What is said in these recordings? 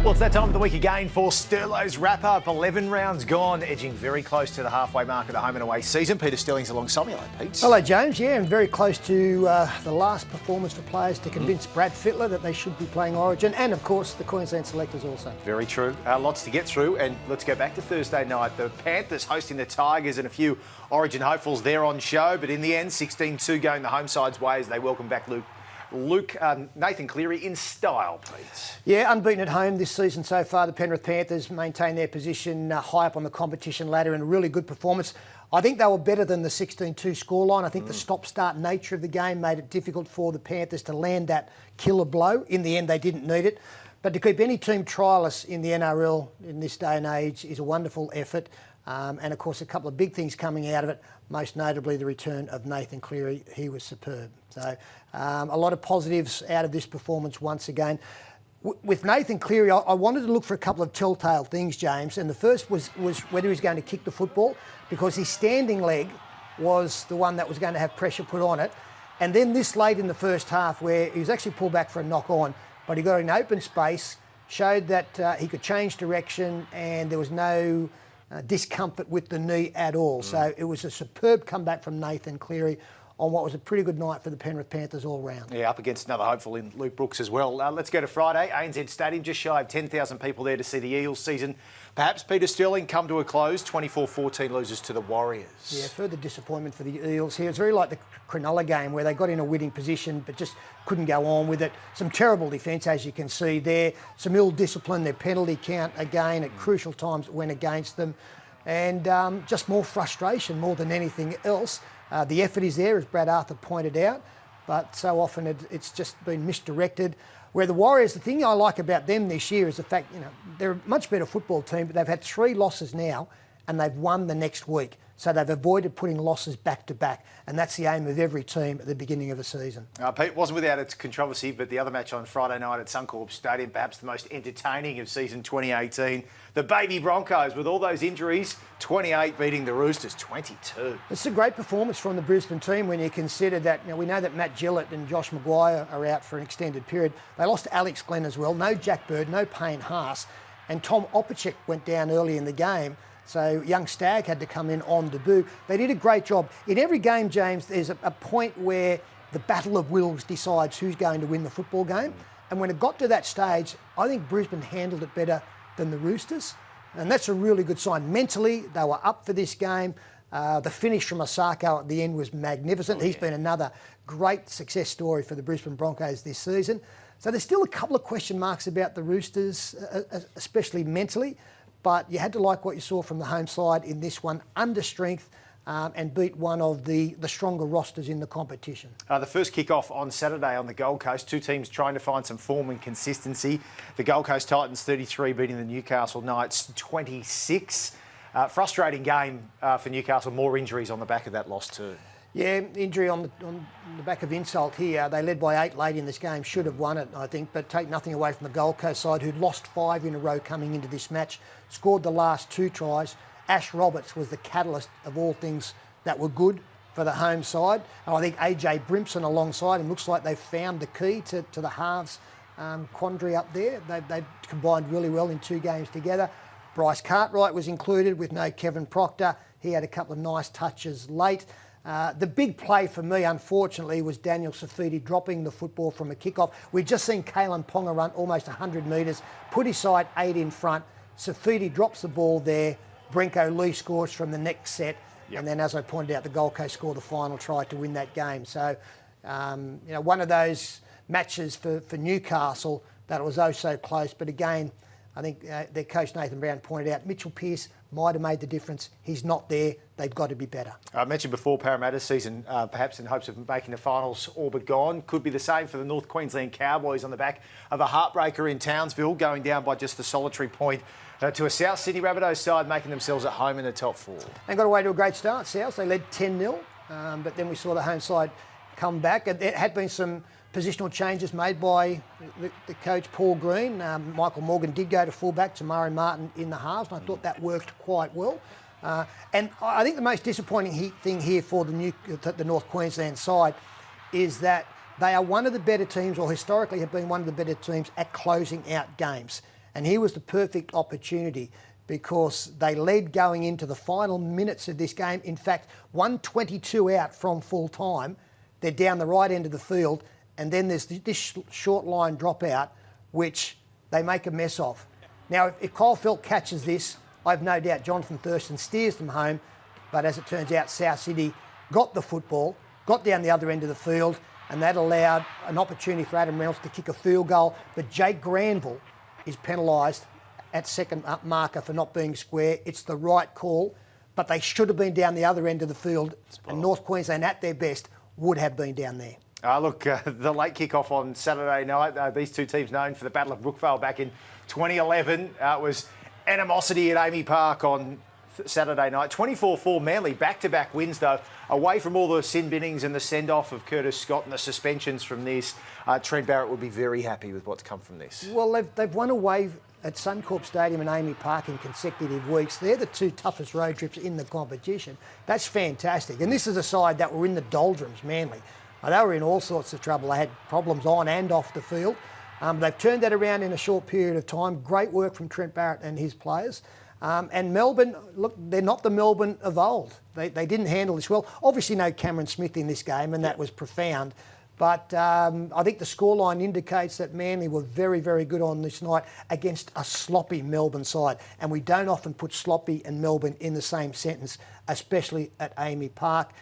Well, it's that time of the week again for Sterlo's wrap-up. 11 rounds gone, edging very close to the halfway mark of the home and away season. Peter Sterling's alongside me. Hello, Pete. Hello, James. Yeah, and very close to the last performance for players to convince Brad Fittler that they should be playing Origin, and of course the Queensland selectors also. Very true. Lots to get through, and let's go back to Thursday night. The Panthers hosting the Tigers, and a few Origin hopefuls there on show, but in the end, 16-2 going the home side's way as they welcome back Nathan Cleary in style, Pete. Yeah, unbeaten at home this season so far. The Penrith Panthers maintain their position high up on the competition ladder and a really good performance. I think they were better than the 16-2 scoreline. I think the stop-start nature of the game made it difficult for the Panthers to land that killer blow. In the end, they didn't need it. But to keep any team trialless in the NRL in this day and age is a wonderful effort. And of course, a couple of big things coming out of it, most notably the return of Nathan Cleary. He was superb. So a lot of positives out of this performance once again. With Nathan Cleary, I wanted to look for a couple of telltale things, James. And the first was whether he was going to kick the football, because his standing leg was the one that was going to have pressure put on it. And then this late in the first half, where he was actually pulled back for a knock on, but he got an open space, showed that he could change direction and there was no discomfort with the knee at all. So it was a superb comeback from Nathan Cleary on what was a pretty good night for the Penrith Panthers all round. Yeah, up against another hopeful in Luke Brooks as well. Let's go to Friday. ANZ Stadium, just shy of 10,000 people there to see the Eels season. Perhaps Peter Sterling come to a close, 24-14 losers to the Warriors. Yeah, further disappointment for the Eels here. It's very like the Cronulla game where they got in a winning position but just couldn't go on with it. Some terrible defence, as you can see there. Some ill discipline. Their penalty count again at crucial times went against them. And just more frustration more than anything else. The effort is there, as Brad Arthur pointed out, but so often it's just been misdirected. Where the Warriors, the thing I like about them this year is the fact, they're a much better football team, but they've had 3 losses now and they've won the next week. So they've avoided putting losses back to back, and that's the aim of every team at the beginning of a season. Pete, wasn't without its controversy, but the other match on Friday night at Suncorp Stadium, perhaps the most entertaining of season 2018. The baby Broncos, with all those injuries, 28 beating the Roosters, 22. It's a great performance from the Brisbane team when you consider that, we know that Matt Gillett and Josh Maguire are out for an extended period. They lost Alex Glenn as well, no Jack Bird, no Payne Haas, and Tom Opacek went down early in the game. So young Stagg had to come in on debut. They did a great job. In every game, James, there's a point where the battle of wills decides who's going to win the football game. And when it got to that stage, I think Brisbane handled it better than the Roosters. And that's a really good sign. Mentally, they were up for this game. The finish from Osako at the end was magnificent. He's been another great success story for the Brisbane Broncos this season. So there's still a couple of question marks about the Roosters, especially mentally. But you had to like what you saw from the home side in this one, under strength, and beat one of the stronger rosters in the competition. The first kick-off on Saturday on the Gold Coast, 2 teams trying to find some form and consistency. The Gold Coast Titans 33 beating the Newcastle Knights 26. Frustrating game for Newcastle, more injuries on the back of that loss too. Yeah, injury on the back of insult here. They led by 8 late in this game, should have won it, I think, but take nothing away from the Gold Coast side, who'd lost 5 in a row coming into this match, scored the last 2 tries. Ash Roberts was the catalyst of all things that were good for the home side. And I think AJ Brimson alongside him looks like they've found the key to the halves quandary up there. They've combined really well in 2 games together. Bryce Cartwright was included with no Kevin Proctor. He had a couple of nice touches late. The big play for me, unfortunately, was Daniel Safidi dropping the football from a kickoff. We'd just seen Kalen Ponga run almost 100 metres, put his side 8 in front. Safidi drops the ball there. Brenko Lee scores from the next set. And then, as I pointed out, the Gold Coast scored the final try to win that game. So, one of those matches for Newcastle that it was oh so close. But again, I think their coach Nathan Brown pointed out, Mitchell Pearce might have made the difference. He's not there. They've got to be better. I mentioned before Parramatta's season, perhaps in hopes of making the finals, all but gone. Could be the same for the North Queensland Cowboys on the back of a heartbreaker in Townsville, going down by just the solitary point to a South Sydney Rabbitohs side, making themselves at home in the top 4. They got away to a great start, South. They led 10-0, but then we saw the home side come back. There had been some positional changes made by the coach Paul Green. Michael Morgan did go to fullback, to Murray Martin in the halves, and I thought that worked quite well. And I think the most disappointing thing here for the North Queensland side is that they are one of the better teams, or historically have been one of the better teams at closing out games. And here was the perfect opportunity because they led going into the final minutes of this game. In fact, 1:22 out from full time. They're down the right end of the field, and then there's this short line dropout, which they make a mess of. Now, if Kyle Feldt catches this, I've no doubt Jonathan Thurston steers them home, but as it turns out, South Sydney got the football, got down the other end of the field, and that allowed an opportunity for Adam Reynolds to kick a field goal. But Jake Granville is penalised at second marker for not being square. It's the right call, but they should have been down the other end of the field, and North Queensland at their best would have been down there. The late kick-off on Saturday night, these two teams known for the Battle of Brookvale back in 2011. It was animosity at Amy Park on Saturday night. 24-4 Manly, back-to-back wins though. Away from all the sin binnings and the send-off of Curtis Scott and the suspensions from this, Trent Barrett would be very happy with what's come from this. Well, they've won away at Suncorp Stadium and Amy Park in consecutive weeks. They're the two toughest road trips in the competition. That's fantastic. And this is a side that were in the doldrums, Manly. They were in all sorts of trouble. They had problems on and off the field. They've turned that around in a short period of time. Great work from Trent Barrett and his players. And Melbourne, look, they're not the Melbourne of old. They didn't handle this well. Obviously no Cameron Smith in this game, and that was profound. But I think the scoreline indicates that Manly were very, very good on this night against a sloppy Melbourne side. And we don't often put sloppy and Melbourne in the same sentence, especially at Amy Park.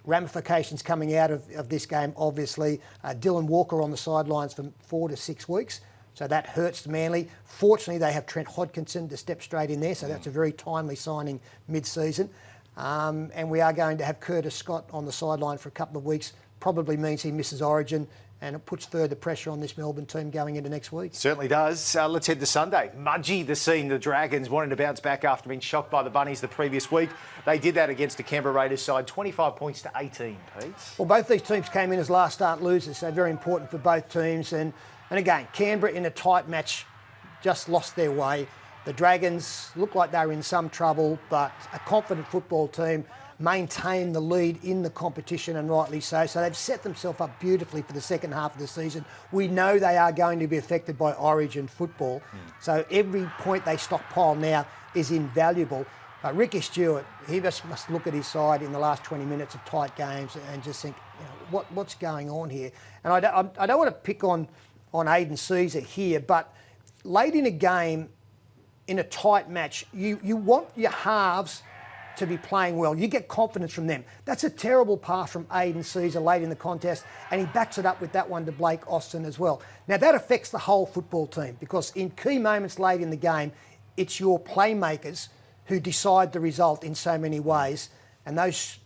Ramifications coming out of this game, obviously. Dylan Walker on the sidelines for 4 to 6 weeks. So that hurts Manly. Fortunately, they have Trent Hodkinson to step straight in there. So that's a very timely signing mid-season. And we are going to have Curtis Scott on the sideline for a couple of weeks. Probably means he misses Origin, and it puts further pressure on this Melbourne team going into next week. Certainly does. Let's head to Sunday. Mudgee the scene. The Dragons wanting to bounce back after being shocked by the Bunnies the previous week. They did that against the Canberra Raiders side, 25 points to 18, Pete. Well, both these teams came in as last start losers, so very important for both teams. And again, Canberra in a tight match just lost their way. The Dragons look like they were in some trouble, but a confident football team maintain the lead in the competition, and rightly so. So they've set themselves up beautifully for the second half of the season. We know they are going to be affected by Origin football. So every point they stockpile now is invaluable. Ricky Stewart, he just must look at his side in the last 20 minutes of tight games and just think, what's going on here? And I don't want to pick on Aidan Caesar here, but late in a game, in a tight match, you want your halves to be playing well. You get confidence from them. That's a terrible pass from Aidan Caesar late in the contest, and he backs it up with that one to Blake Austin as well. Now, that affects the whole football team because in key moments late in the game, it's your playmakers who decide the result in so many ways, and those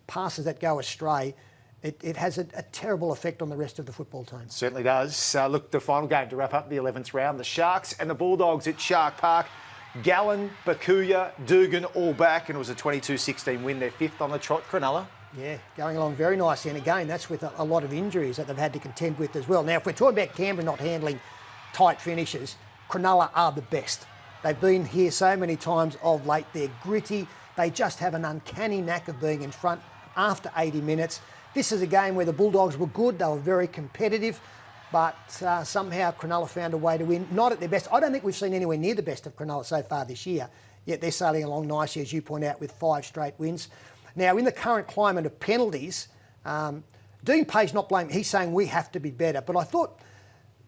passes that go astray, it has a terrible effect on the rest of the football team. Certainly does. Look, the final game to wrap up the 11th round, the Sharks and the Bulldogs at Shark Park. Gallen, Bakuya, Dugan all back, and it was a 22-16 win. They're fifth on the trot. Cronulla. Yeah, going along very nicely. And again, that's with a lot of injuries that they've had to contend with as well. Now, if we're talking about Canberra not handling tight finishes, Cronulla are the best. They've been here so many times of late. They're gritty. They just have an uncanny knack of being in front after 80 minutes. This is a game where the Bulldogs were good. They were very competitive. But somehow Cronulla found a way to win. Not at their best. I don't think we've seen anywhere near the best of Cronulla so far this year. Yet they're sailing along nicely, as you point out, with 5 straight wins. Now, in the current climate of penalties, Dean Pay's not blaming. He's saying we have to be better. But I thought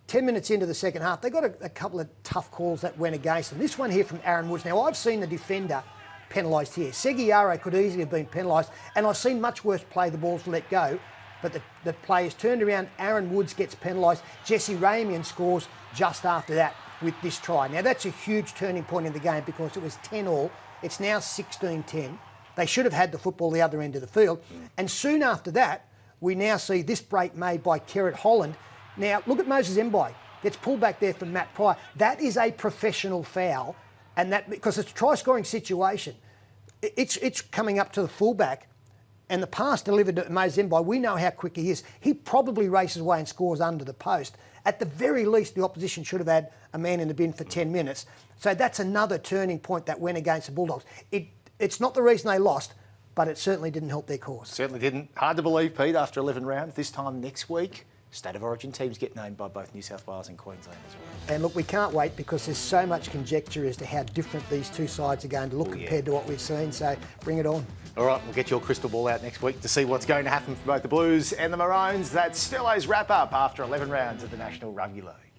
10 minutes into the second half, they got a couple of tough calls that went against them. This one here from Aaron Woods. Now, I've seen the defender penalised here. Seguiaro could easily have been penalised. And I've seen much worse play the balls let go. But the players turned around. Aaron Woods gets penalised. Jesse Ramian scores just after that with this try. Now, that's a huge turning point in the game because it was 10-all. It's now 16-10. They should have had the football the other end of the field. And soon after that, we now see this break made by Kerrett Holland. Now, look at Moses Mbai. Gets pulled back there from Matt Pryor. That is a professional foul, and that because it's a try-scoring situation. It's coming up to the fullback. And the pass delivered to Moses Mbai, we know how quick he is. He probably races away and scores under the post. At the very least, the opposition should have had a man in the bin for 10 minutes. So that's another turning point that went against the Bulldogs. It's not the reason they lost, but it certainly didn't help their cause. Certainly didn't. Hard to believe, Pete, after 11 rounds, this time next week, State of Origin teams get named by both New South Wales and Queensland as well. And look, we can't wait because there's so much conjecture as to how different these two sides are going to look compared to what we've seen. So bring it on. All right, we'll get your crystal ball out next week to see what's going to happen for both the Blues and the Maroons. That's Sterlo's wrap-up after 11 rounds of the National Rugby League.